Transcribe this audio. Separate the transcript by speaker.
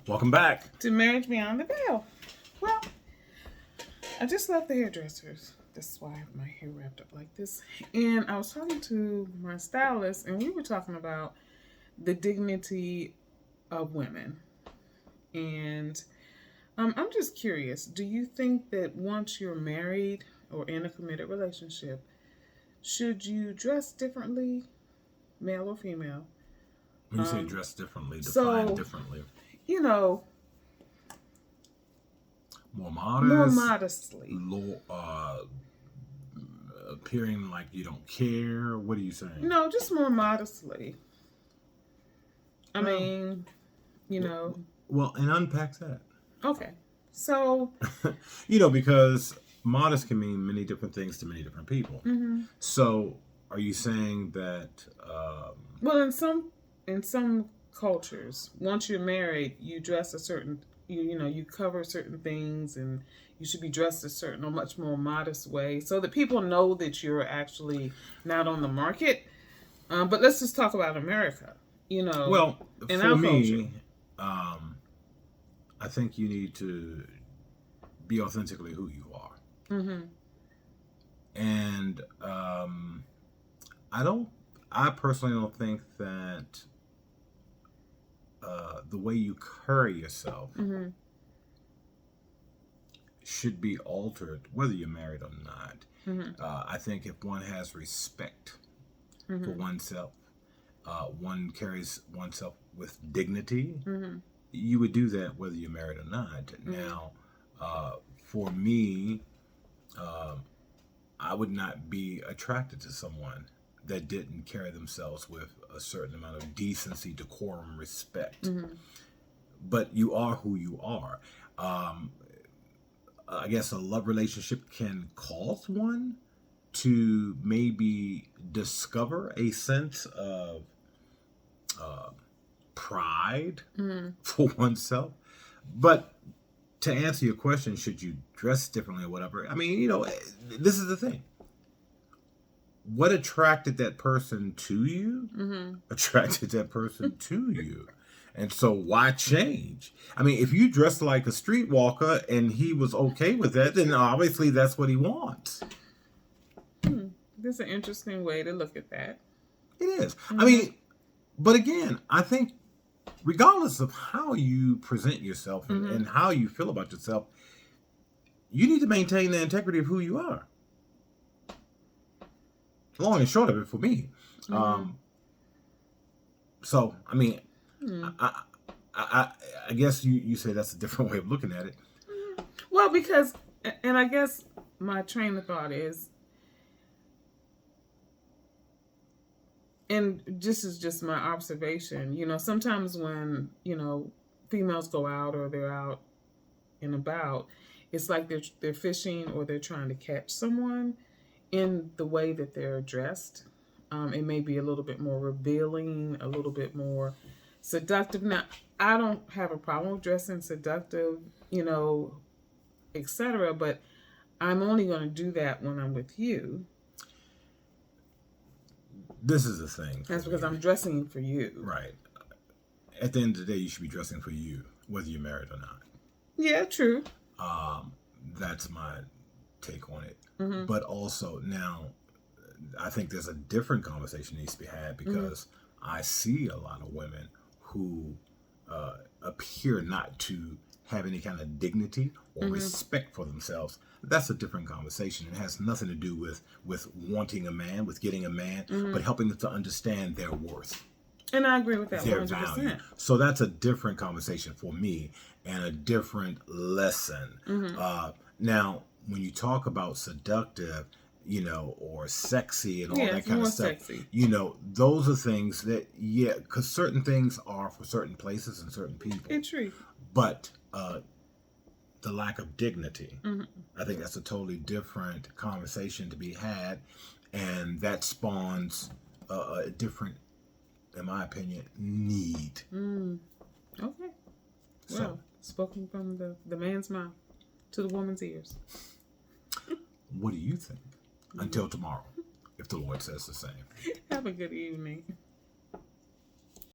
Speaker 1: Welcome back
Speaker 2: to Marriage Beyond the Veil. Well, I just left the hairdressers. That's why I have my hair wrapped up like this. And I was talking to my stylist, and we were talking about the dignity of women. And I'm just curious, do you think that once you're married or in a committed relationship, should you dress differently, male or female?
Speaker 1: When you say dress differently, define differently.
Speaker 2: You know,
Speaker 1: more modest,
Speaker 2: more modestly,
Speaker 1: appearing like you don't care. What are you saying?
Speaker 2: No, just more modestly. I mean, you know.
Speaker 1: Well, and unpack that.
Speaker 2: Okay, so
Speaker 1: because modest can mean many different things to many different people.
Speaker 2: Mm-hmm.
Speaker 1: So, are you saying that?
Speaker 2: Well, in some cultures, once you're married, you dress a certain, you cover certain things, and you should be dressed a certain or much more modest way, so that people know that you're actually not on the market. But let's just talk about America.
Speaker 1: Well,
Speaker 2: in
Speaker 1: for
Speaker 2: our
Speaker 1: me, I think you need to be authentically who you are.
Speaker 2: Mm-hmm.
Speaker 1: And I personally don't think that the way you carry yourself
Speaker 2: Mm-hmm.
Speaker 1: should be altered, whether you're married or not.
Speaker 2: Mm-hmm.
Speaker 1: I think if one has respect
Speaker 2: Mm-hmm.
Speaker 1: for oneself, one carries oneself with dignity,
Speaker 2: Mm-hmm.
Speaker 1: you would do that whether you're married or not.
Speaker 2: Mm-hmm.
Speaker 1: Now, for me, I would not be attracted to someone that didn't carry themselves with a certain amount of decency, decorum, respect.
Speaker 2: Mm-hmm.
Speaker 1: But you are who you are. I guess a love relationship can cause one to maybe discover a sense of pride
Speaker 2: Mm-hmm.
Speaker 1: for oneself. But to answer your question, should you dress differently or whatever? I mean, this is the thing. What attracted that person to you
Speaker 2: Mm-hmm.
Speaker 1: attracted that person to you. And so why change? I mean, if you dress like a streetwalker and he was okay with that, then obviously that's what he wants.
Speaker 2: This is an interesting way to look at that.
Speaker 1: It is.
Speaker 2: Mm-hmm.
Speaker 1: I mean, but again, I think regardless of how you present yourself and how you feel about yourself, you need to maintain the integrity of who you are. Long and short of it for me.
Speaker 2: Mm-hmm.
Speaker 1: So, I mean, I guess you say that's a different way of looking at it.
Speaker 2: Well, because, and I guess my train of thought is, and this is just my observation, sometimes when, females go out or they're out and about, it's like they're fishing or they're trying to catch someone in the way that they're dressed. It may be a little bit more revealing, a little bit more seductive. Now, I don't have a problem with dressing seductive, etc., but I'm only going to do that when I'm with you.
Speaker 1: This is the thing.
Speaker 2: That's because I'm dressing for you.
Speaker 1: Right. At the end of the day, you should be dressing for you, whether you're married or not.
Speaker 2: Yeah, true.
Speaker 1: That's my take on it.
Speaker 2: Mm-hmm.
Speaker 1: But also, now, I think there's a different conversation that needs to be had because I see a lot of women who appear not to have any kind of dignity or respect for themselves. That's a different conversation. It has nothing to do with wanting a man, with getting a man, but helping them to understand their worth.
Speaker 2: And I agree with that
Speaker 1: their
Speaker 2: 100%.
Speaker 1: Value. So that's a different conversation for me and a different lesson. Now, when you talk about seductive, or sexy and all that kind of stuff,
Speaker 2: sexy.
Speaker 1: Those are things that, because certain things are for certain places and certain people.
Speaker 2: It's true.
Speaker 1: But the lack of dignity, I think that's a totally different conversation to be had, and that spawns a different, in my opinion, need.
Speaker 2: Okay. Well, spoken from the man's mouth to the woman's ears.
Speaker 1: What do you think? Until tomorrow, if the Lord says the same.
Speaker 2: Have a good evening.